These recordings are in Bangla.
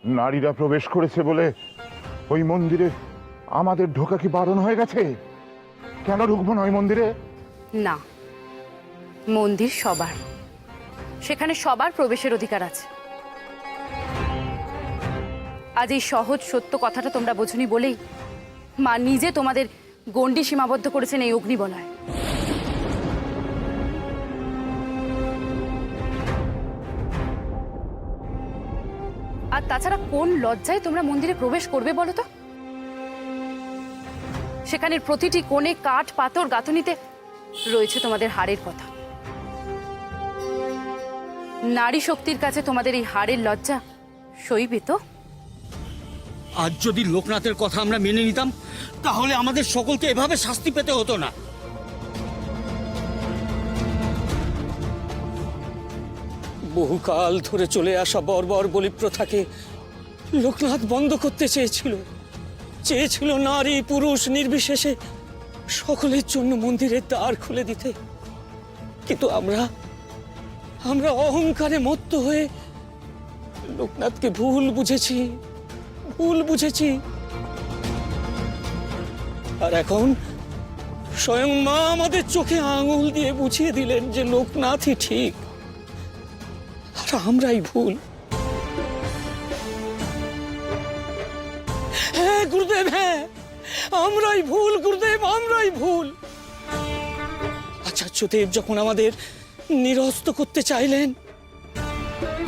নারীরা প্রবেশ করেছে বলে ওই মন্দিরে আমাদের ঢোকা কি বারণ হয়ে গেছে? কেন ঢুকবো না ওই মন্দিরে? না, মন্দির সবার, সেখানে সবার প্রবেশের অধিকার আছে। আজ এই সহজ সত্য কথাটা তোমরা বোঝনি বলেই মা নিজে তোমাদের গণ্ডি সীমাবদ্ধ করেছেন এই অগ্নিবলয়। আর তাছাড়া কোন লজ্জায় তোমরা মন্দিরে প্রবেশ করবে বলো তো? সেখানের প্রতিটি কোণে কাঠ পাথর গাঁথুনিতে রয়েছে তোমাদের হাড়ের কথা। নারী শক্তির কাছে তোমাদের এই হাড়ের লজ্জা সইবে তো? আজ যদি লোকনাথের কথা আমরা মেনে নিতাম তাহলে আমাদের সকলকে এভাবে শাস্তি পেতে হতো না। বহুকাল ধরে চলে আসা বর্বর বলি প্রথাকে লোকনাথ বন্ধ করতে চেয়েছিল নারী পুরুষ নির্বিশেষে সকলের জন্য মন্দিরের দ্বার খুলে দিতে। কিন্তু আমরা অহংকারে মত্ত হয়ে লোকনাথকে ভুল বুঝেছি। আর এখন স্বয়ং মা আমাদের চোখে আঙুল দিয়ে বুঝিয়ে দিলেন যে লোকনাথই ঠিক আর আমরাই ভুল। হ্যাঁ গুরুদেব, হ্যাঁ আমরাই ভুল গুরুদেব, আমরাই ভুল। আচার্যদেব যখন আমাদের নিরস্ত করতে চাইলেন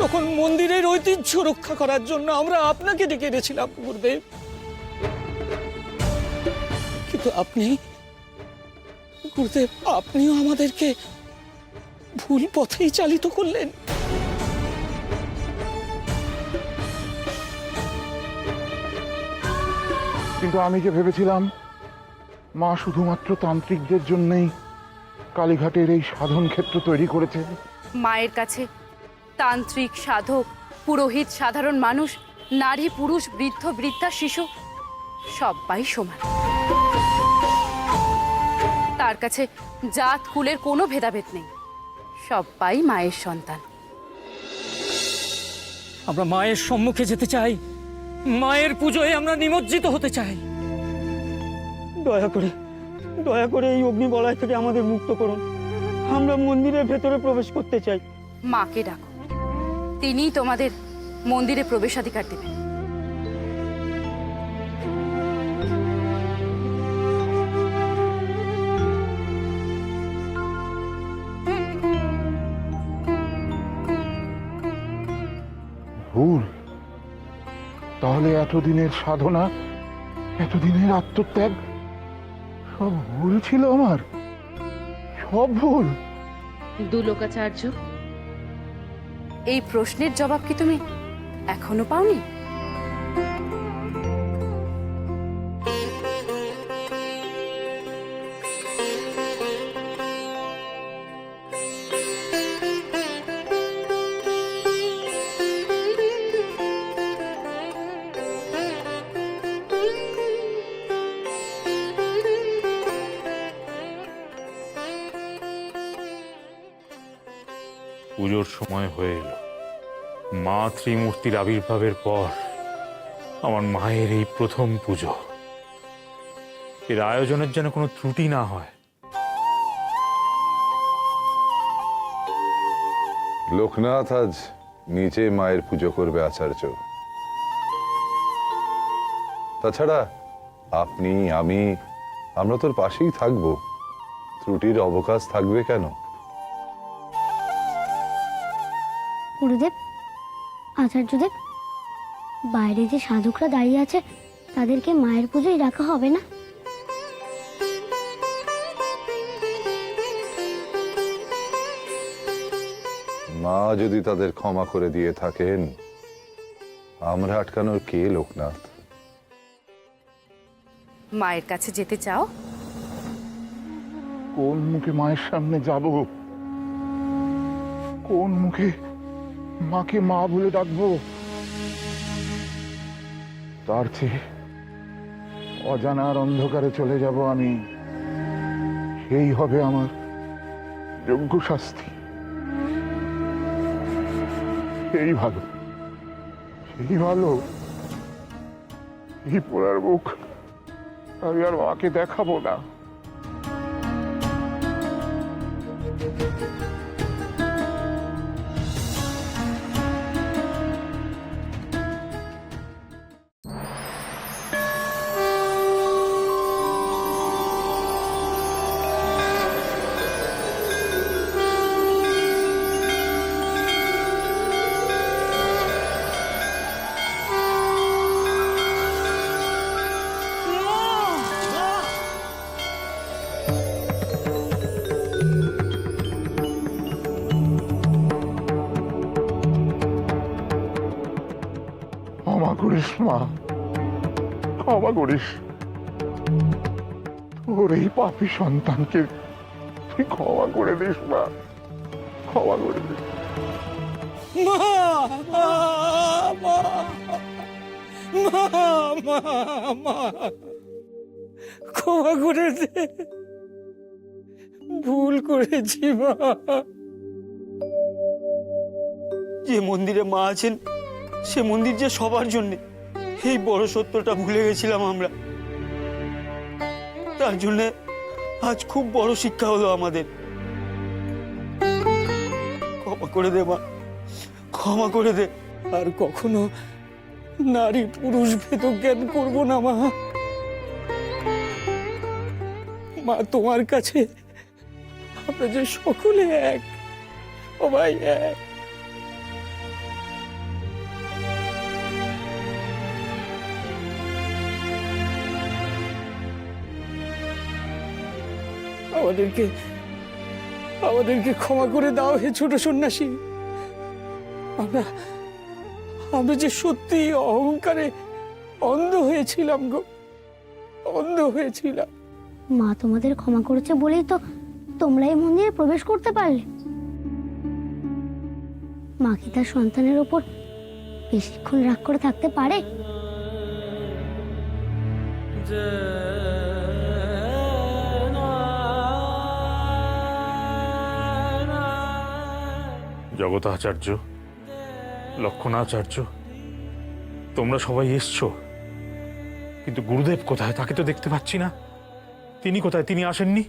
তখন মন্দিরের ঐতিহ্য রক্ষা করার জন্য আমরা আপনাকে ডেকে এনেছিলাম গুরুদেব। কিন্তু গুরুদেব আপনিও আমাদেরকে ভুল পথেই চালিত করলেন। কিন্তু আমি যে ভেবেছিলাম মা শুধুমাত্র তান্ত্রিকদের জন্যই কালীঘাটের এই সাধন ক্ষেত্র তৈরি করেছে। মায়ের কাছে তান্ত্রিক, সাধক, পুরোহিত, সাধারণ মানুষ, নারী পুরুষ, বৃদ্ধ বৃদ্ধা, শিশু সবাই সমান। তার কাছে জাত কুলের কোনো ভেদাভেদ নেই, সবাই মায়ের সন্তান। আমরা মায়ের সম্মুখে যেতে চাই, মায়ের পুজোয় আমরা নিমজ্জিত হতে চাই। দয়া করে এই অগ্নিবলয় থেকে আমাদের মুক্ত করুন। আমরা মন্দিরের ভেতরে প্রবেশ করতে চাই। মাকে ডাকো, তিনিই তোমাদের মন্দিরে প্রবেশাধিকার দেবেন। ভুল? তাহলে এতদিনের সাধনা, এতদিনের আত্মত্যাগ সব ভুল ছিল আমার, সব ভুল। দুলোকাচার্য, এই প্রশ্নের জবাব কি তুমি এখনো পাওনি? পুজোর সময় হয়ে এলো। মা ত্রিমূর্তির আবির্ভাবের পর আমার মায়ের এই প্রথম পুজো। এর আয়োজনের যেন কোনো ত্রুটি না হয়। লোকনাথ আজ নিজে মায়ের পুজো করবে আচার্য। তাছাড়া আপনি আমরা তোর পাশেই থাকবো, ত্রুটির অবকাশ থাকবে কেন? গুরুদেব, আচার্যদেব, বাইরে যে সাধকরা দাঁড়িয়ে আছে তাদেরকে মায়ের পুজোয় রাখা হবে না? মা যদি তাদের ক্ষমা করে দিয়ে থাকেন, আমরা আটকানোর কে লোকনাথ? মায়ের কাছে যেতে চাও? কোন মুখে মায়ের সামনে যাব? কোন মুখে মাকে মা বলে ডাকবো? তার চেয়ে অজানার অন্ধকারে চলে যাব আমি, সেই হবে আমার যোগ্য শাস্তি। সেই ভালো, এই ভালো, এই পোড়ার মুখ আমি আর মাকে দেখাবো না। ক্ষমা করিস মা, ক্ষমা করিস। তোর এই পাপী সন্তানকে তুই ক্ষমা করে দিস মা, ক্ষমা করে দিস। মা মা মা মা মা মা ক্ষমা করে দে, ভুল করেছি মা। যে মন্দিরে মা আছেন সে মন্দির যে সবার জন্য, এই বড় সত্যটা ভুলে গেছিলাম আমরা। তার জন্য আজ খুব বড় শিক্ষা হলো আমাদের। ক্ষমা করে দে মা, ক্ষমা করে দে। আর কখনো নারী পুরুষ ভেদ জ্ঞান করবো না মা। মা তোমার কাছে আমরা যে সকলে এক, সবাই এক। আমাদেরকে ক্ষমা করে দাও হে ছোট সন্ন্যাসী। আমরা যে সত্যি অহংকারে অন্ধ হয়েছিলাম গো, অন্ধ হয়েছিলাম। মা তোমাদের ক্ষমা করেছে বলেই তো তোমরা এই মন্দিরে প্রবেশ করতে পারলে। মা কি তার সন্তানের ওপর বেশিক্ষণ রাগ করে থাকতে পারে? জগতাচার্য, লক্ষণাচার্য, তোমরা সবাই এসছো, কিন্তু গুরুদেব কোথায়? তাকে তো দেখতে পাচ্ছি না। তিনি কোথায়? তিনি আসেননি?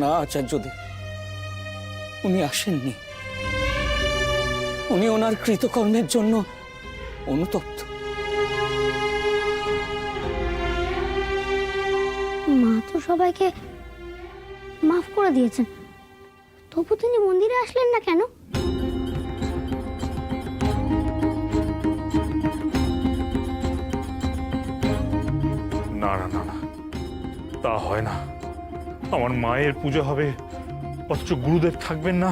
না আচার্যদেব, উনি আসেননি। উনি ওনার কৃতকর্মের জন্য অনুতপ্ত। মা তো সবাইকে মাফ করে দিয়েছেন, তবু তিনি মন্দিরে আসলেন না কেন? না না না না, তা হয় না। আমার মায়ের পুজো হবে অথচ গুরুদেব থাকবেন না,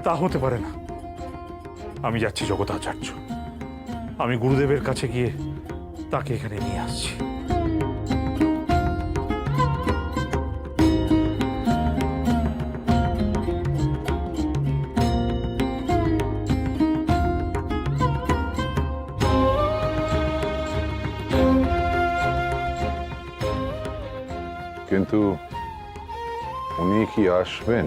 তা হতে পারে না। আমি যাচ্ছি জগতাচার্য, আমি গুরুদেবের কাছে গিয়ে তাকে এখানে নিয়ে আসছি। কিন্তু উনি কি আসবেন?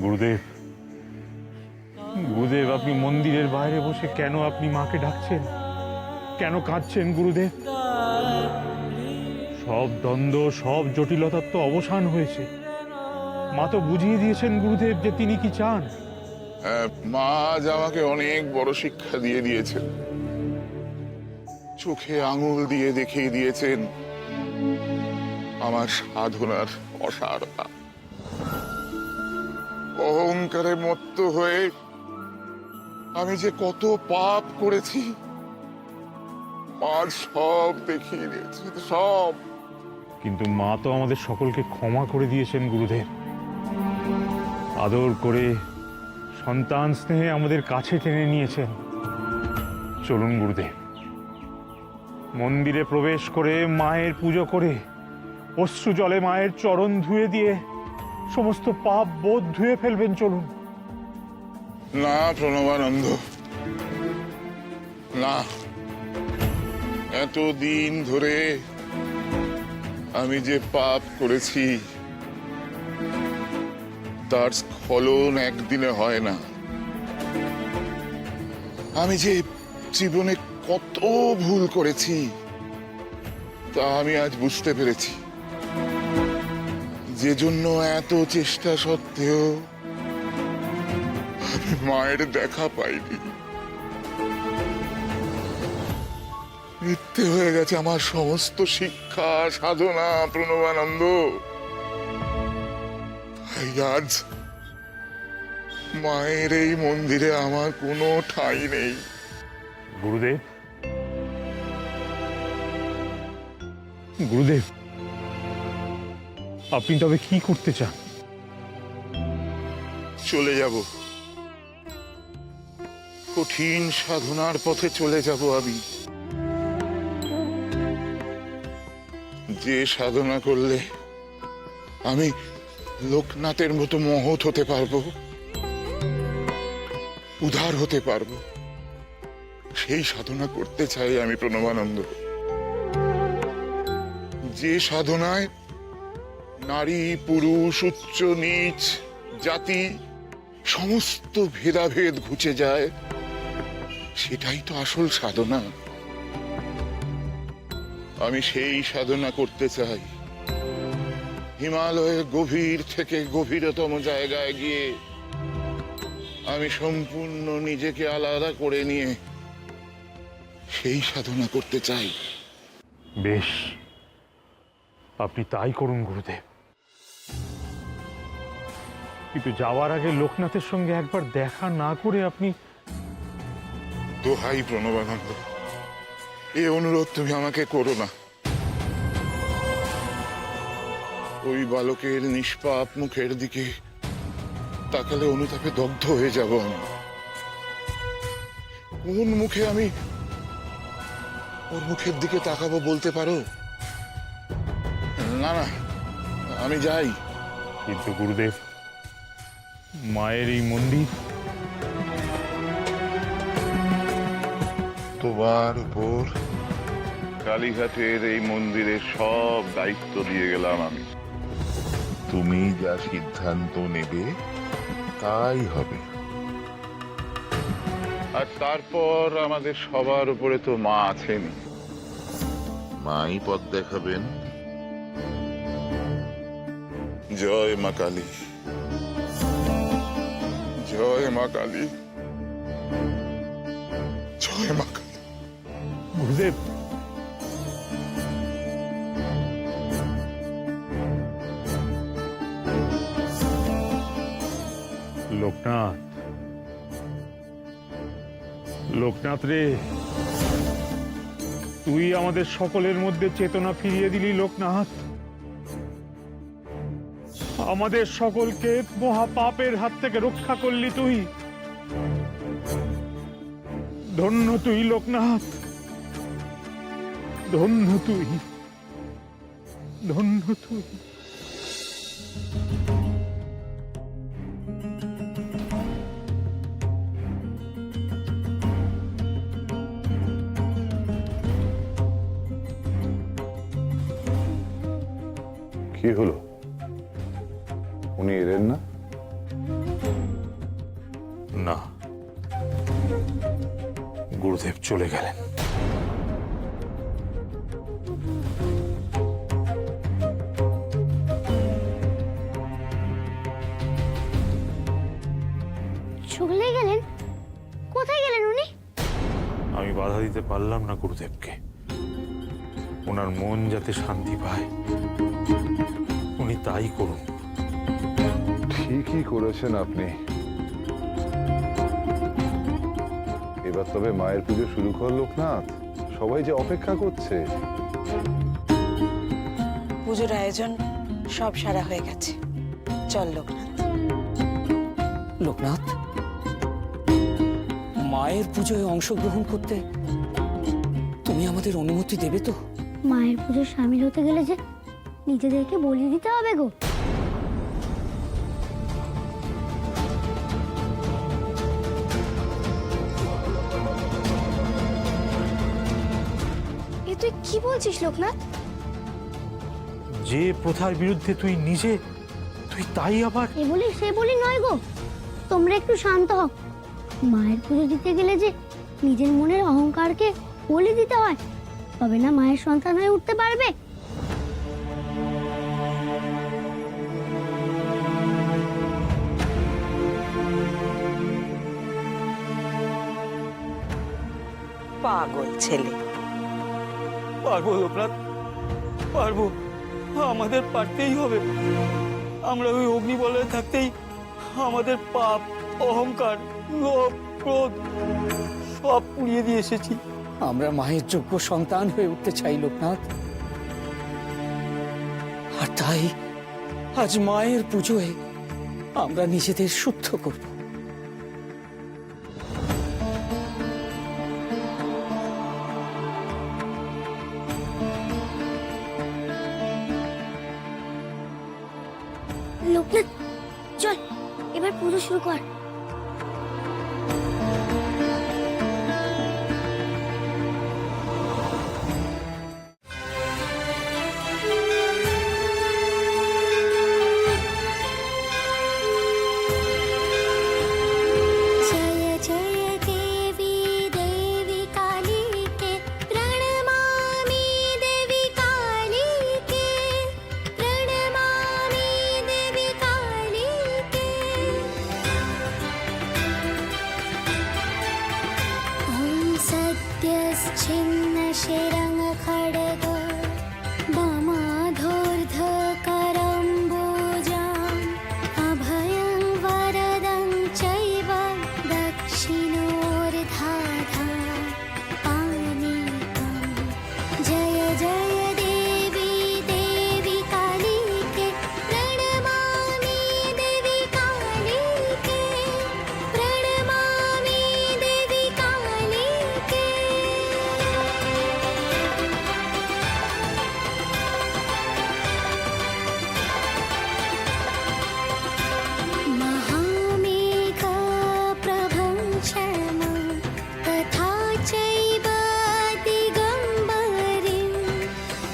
গুরুদেব, গুরুদেব, আপনি মন্দিরের বাইরে বসে কেন আপনি মাকে ডাকছেন? কেন কাঁদছেন গুরুদেব? সব দ্বন্দ্ব, সব জটিলতার তো অবসান হয়েছে। মা তো বুঝিয়ে দিয়েছেন গুরুদেব যে তিনি কি চান। মা আজ আমাকে অনেক বড় শিক্ষা দিয়ে দিয়েছেন, চোখে আঙুল দিয়ে দেখিয়ে দিয়েছেন আমার সাধনার অসারতা। অহংকারে মত্ত হয়ে আমি যে কত পাপ করেছি মা সব দেখিয়ে দিয়েছে, সব। কিন্তু মা তো আমাদের সকলকে ক্ষমা করে দিয়েছেন গুরুদেব। আদর করে সন্তান স্নেহে আমাদের কাছে টেনে নিয়েছেন। চলুন গুরুদেব, মন্দিরে প্রবেশ করে মায়ের পুজো করে অশ্রু জলে মায়ের চরণ ধুয়ে দিয়ে সমস্ত পাপ বোধ ধুয়ে ফেলবেন। চলুন। না প্রণবানন্দ, না। এতদিন ধরে আমি যে পাপ করেছি তার স্খলন একদিনে হয় না। আমি যে জীবনে কত ভুল করেছি তা আমি আজ বুঝতে পেরেছি। যে জন্য এত চেষ্টা সত্ত্বেও আমি মায়ের দেখা পাইনি। মিথ্যে হয়ে গেছে আমার সমস্ত শিক্ষা সাধনা প্রণবানন্দ। তাই আজ মায়ের এই মন্দিরে আমার কোনো ঠাঁই নেই। গুরুদেব, গুরুদেব, আপনি তবে কি করতে চান? চলে যাব, কঠিন সাধনার পথে চলে যাব আমি। যে সাধনা করলে আমি লোকনাথের মতো মহৎ হতে পারবো, উদার হতে পারবো, সেই সাধনা করতে চাই আমি প্রণবানন্দ। যে সাধনায় নারী পুরুষ উচ্চ নীচ জাতি সমস্ত ভেদাভেদ ঘুচে যায়, সেটাই তো আসল সাধনা। আমি সেই সাধনা করতে চাই। হিমালয়ের গভীর থেকে গভীরতম জায়গায় গিয়ে আমি সম্পূর্ণ নিজেকে আলাদা করে নিয়ে সেই সাধনা করতে চাই। বেশ, আপনি তাই করুন গুরুদেব। কিন্তু যাওয়ার আগে লোকনাথের সঙ্গে একবার দেখা না করে আপনি... দোহাই প্রণবানন্দ, এই অনুরোধ তুমি আমাকে করো না। ওই বালকের নিষ্পাপ মুখের দিকে তাকালে অনুতাপে দগ্ধ হয়ে যাব আমি। কোন মুখে আমি ওর মুখের দিকে তাকাবো বলতে পারো? না না, আমি যাই। কিন্তু গুরুদেব, মায়ের এই মন্দির তোমার উপর কালীঘাটের এই মন্দিরের সব দায়িত্ব দিয়ে গেলাম আমি। তুমি যা সিদ্ধান্ত নেবে তাই হবে। আর তারপর আমাদের সবার উপরে তো মা আছেন, মাই পথ দেখাবেন। জয় মা কালী, জয় মা কালী, জয় মা কালী। গুরুদেব, লোকনাথ, লোকনাথ রে, তুই আমাদের সকলের মধ্যে চেতনা ফিরিয়ে দিলি লোকনাথ। আমাদের সকলকে মহাপাপের হাত থেকে রক্ষা করলি তুই। ধন্য তুই লোকনাথ, ধন্য তুই, ধন্য তুই। কি হলো? উনি এলেন না? না, গুরুদেব চলে গেলেন। চলে গেলেন? কোথায় গেলেন উনি? আমি বাধা দিতে পারলাম না গুরুদেবকে। ওনার মন যাতে শান্তি পায় উনি তাই করুন। ঠিকই করেছেন আপনি। এবার তবে মায়ের পুজো শুরু কর লোকনাথ, সবাই যে অপেক্ষা করছে। পুজোর আয়োজন সব সারা হয়ে গেছে, চল লোকনাথ। লোকনাথ, মায়ের পুজোয় অংশগ্রহণ করতে তুমি আমাদের অনুমতি দেবে তো? মায়ের পুজো সামিল হতে গেলে যে নিজেদেরকে বলি দিতে হবে গো। তুই কি বলছিস লোকনাথ? যে প্রথার বিরুদ্ধে তুই নিজে, তুই তাই আবার। এ বলি সে বলি নয় গো, তোমরা একটু শান্ত হও। মায়ের পুজো দিতে গেলে যে নিজের মনের অহংকারকে বলি দিতে হয়, তবে না মায়ের সন্তান হয়ে উঠতে পারবে। পাগল ছেলে। পারবো লোকনাথ, পারবো। আমাদের পারতেই হবে। আমরা ওই অগ্নিবলয়ে থাকতেই আমাদের পাপ, অহংকার, লোভ, ক্রোধ সব পুড়িয়ে দিয়ে এসেছি। আমরা মায়ের যোগ্য সন্তান হয়ে উঠতে চাই লোকনাথ। আর তাই আজ মায়ের পুজোয় আমরা নিজেদের শুদ্ধ করব। লোকনাথ চল, এবার পুজো শুরু কর। जय जय देवी देवी काली के प्रणमामि देवी काली के प्रणमामि देवी काली के ॐ सद्यश्चिन्न शिरं खड्ग वामाधूर्धकरम्बोजाम् अभयं वरदं चैव दक्षिणोर्धाधा पानीकम् जय जय देवी देवी काली के प्रणमामि देवी काली के प्रणमामि देवी काली के महामेघप्रभं क्षमं तथा चैव दिगम्बरीं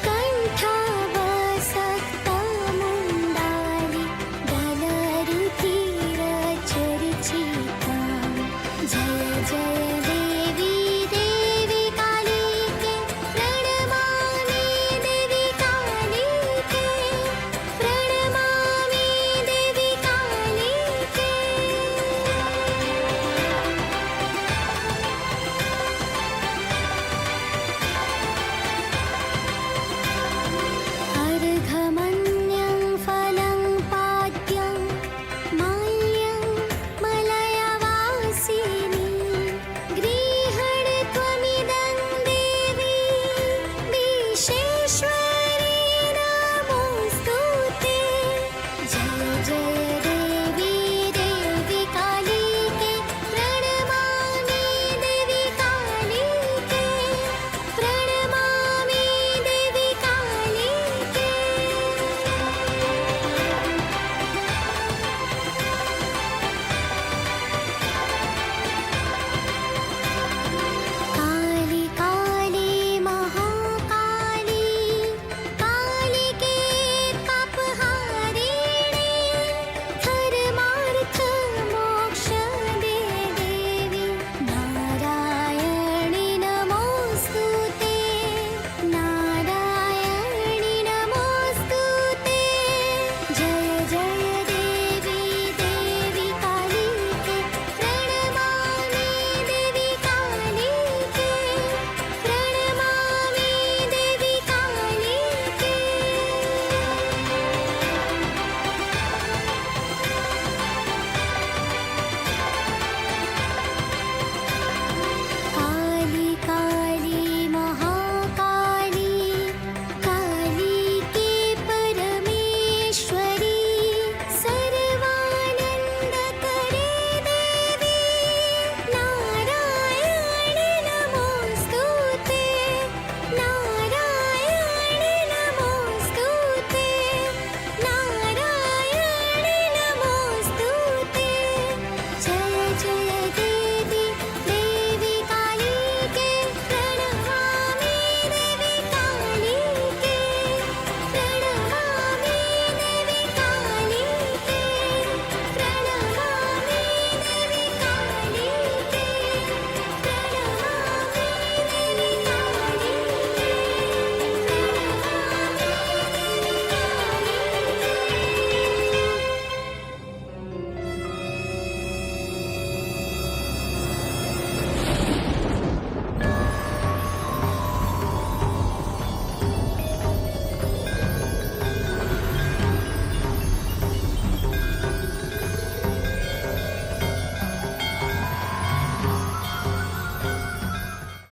कण्ठावसक्तमुण्डाली दलरुधिरचर्चितां जय जय